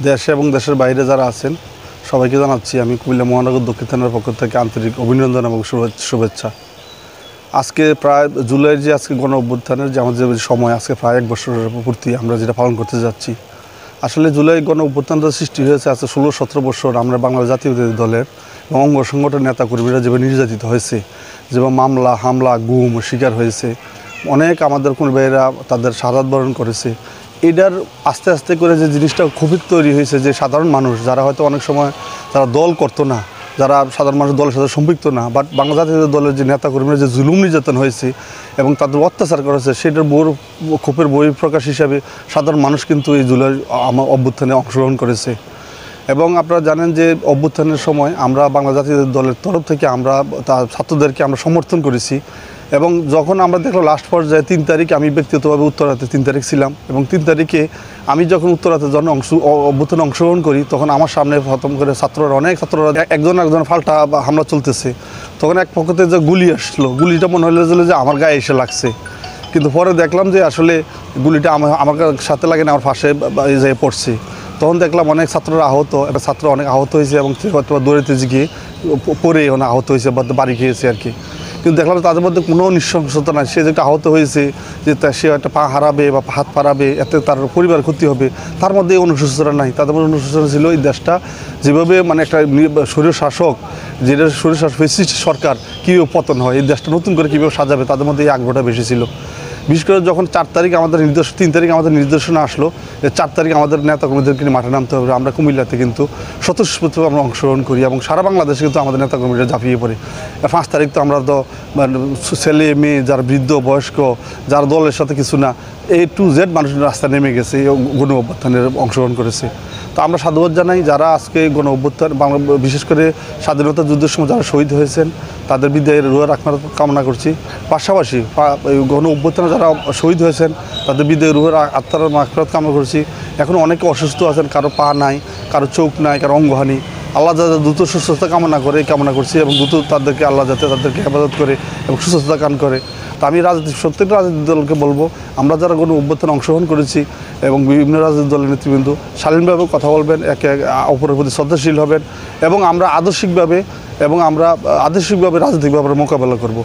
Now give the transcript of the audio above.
দেশে এবং দেশের বাইরে যারা আছেন সবাইকে জানাচ্ছি আমি কুমিল্লা মহানগর দক্ষিণ থানার পক্ষ থেকে আন্তরিক অভিনন্দন এবং শুভেচ্ছা। আজকে প্রায় জুলাইয়ের যে আজকে গণ অভ্যুত্থানের যে আমাদের যে সময় আজকে প্রায় 1 বছরের পূর্তি আমরা যেটা পালন করতে যাচ্ছি। আসলে জুলাই গণ অভ্যুত্থানটা সৃষ্টি হয়েছে আজকে 16-17 বছর আমরা বাংলাদেশ জাতীয়তাবাদী দলের এবং অঙ্গ সংগঠনের নেতাকর্মীরা যেভাবে নির্যাতিত হয়েছে, যেভাবে মামলা হামলা গুম শিকার হয়েছে, অনেক আমাদের কোন ভাইয়েরা তাদের শাহাদাত বরণ করেছে। এটার আস্তে আস্তে করে যে জিনিসটা খুবই তৈরি হয়েছে যে সাধারণ মানুষ যারা হয়তো অনেক সময় তারা দল করতো না, যারা সাধারণ মানুষ দলের সাথে সম্পৃক্ত না, বাট বাংলা জাতীয় দলের যে নেতাকর্মীরা যে জুলুম নির্যাতন হয়েছে এবং তাদের অত্যাচার করেছে সেটার ক্ষোভের বহিঃপ্রকাশ হিসাবে সাধারণ মানুষ কিন্তু এই জুলাই অভ্যুত্থানে অংশগ্রহণ করেছে। এবং আপনারা জানেন যে অভ্যুত্থানের সময় আমরা বাংলা জাতীয় দলের তরফ থেকে আমরা ছাত্রদেরকে আমরা সমর্থন করেছি। এবং যখন আমরা দেখলাম লাস্ট পর্যায়ে 3 তারিখ আমি ব্যক্তিগতভাবে উত্তরাতে 3 তারিখ ছিলাম এবং 3 তারিখে আমি যখন উত্তরাতে অভ্যুত্থানে অংশগ্রহণ করি তখন আমার সামনে প্রথম করে অনেক ছাত্ররা একজন ফাল্টা হামলা চলতেছে। তখন এক পক্ষতে যে গুলি আসলো, গুলিটা মনে হলো যে আমার গায়ে এসে লাগছে, কিন্তু পরে দেখলাম যে আসলে গুলিটা আমার সাথে লাগে না, আমার পাশে যেয়ে পড়ছে। তখন দেখলাম অনেক ছাত্ররা আহত, একটা ছাত্র অনেক আহত হয়েছে এবং হয়তো দৌড়াতে গিয়ে পরে অনেক আহত হয়েছে বা বাড়ি খেয়েছে আর কি। কিন্তু দেখলাম তাদের মধ্যে কোনো নৃশংসতা নাই। সে যে আহত হয়েছে যে সে একটা পা হারাবে বা হাত হারাবে, এতে তার পরিবার ক্ষতি হবে, তার মধ্যে অনুশোচনা নাই। তাদের মধ্যে অনুশোচনা ছিল এই দেশটা যেভাবে মানে একটা স্বৈরশাসক, যেটা স্বৈরশাসক ফ্যাসিস্ট সরকার কীভাবে পতন হয়, এই দেশটা নতুন করে কীভাবে সাজাবে, তাদের মধ্যে এই আগ্রহটা বেশি ছিল। বিশেষ করে যখন 4 তারিখ আমাদের 3 তারিখ আমাদের নির্দেশনা আসলো, 4 তারিখ আমাদের নেতাকর্মীদেরকে মাঠে নামতে হবে। আমরা কুমিল্লাতে কিন্তু স্বতঃস্ফূর্তভাবে আমরা অংশগ্রহণ করি এবং সারা বাংলাদেশে কিন্তু আমাদের নেতাকর্মীরা ঝাঁপিয়ে পড়ে। 5 তারিখ তো আমরা তো ছেলে মেয়ে যারা বৃদ্ধ বয়স্ক যারা দলের সাথে কিছু না A to Z মানুষের রাস্তায় নেমে গেছে, গণ অভ্যুত্থানের অংশগ্রহণ করেছে। তো আমরা সাধুবাদ জানাই যারা আজকে গণ অভ্যুত্থান বিশেষ করে স্বাধীনতা যুদ্ধের সময় যারা শহীদ হয়েছেন তাদের বিদায়ের রুহের আত্মার কামনা করছি। পাশাপাশি গণ অভ্যুত্থানে যারা শহীদ হয়েছেন তাদের বিদায়ের রুহের আত্মার মাগফিরাত কামনা করছি। এখন অনেকে অসুস্থ আছেন, কারো পা নাই, কারো চোখ নাই, কারো অঙ্গহানি। আল্লাহ যাতে দ্রুত সুস্থতা কামনা করছি এবং দ্রুত তাদেরকে আল্লাহ যাতে তাদেরকে হেফাজত করে এবং সুস্থতা কাম করে। তো আমি প্রত্যেকটা রাজনৈতিক দলকে বলবো আমরা যারা কোনো অভ্যুত্থানে অংশগ্রহণ করেছি এবং বিভিন্ন রাজনৈতিক দলের নেতৃবৃন্দ শালীনভাবে কথা বলবেন, একে অপরের প্রতি শ্রদ্ধাশীল হবেন এবং আমরা আদর্শিকভাবে রাজনৈতিকভাবে মোকাবেলা করব।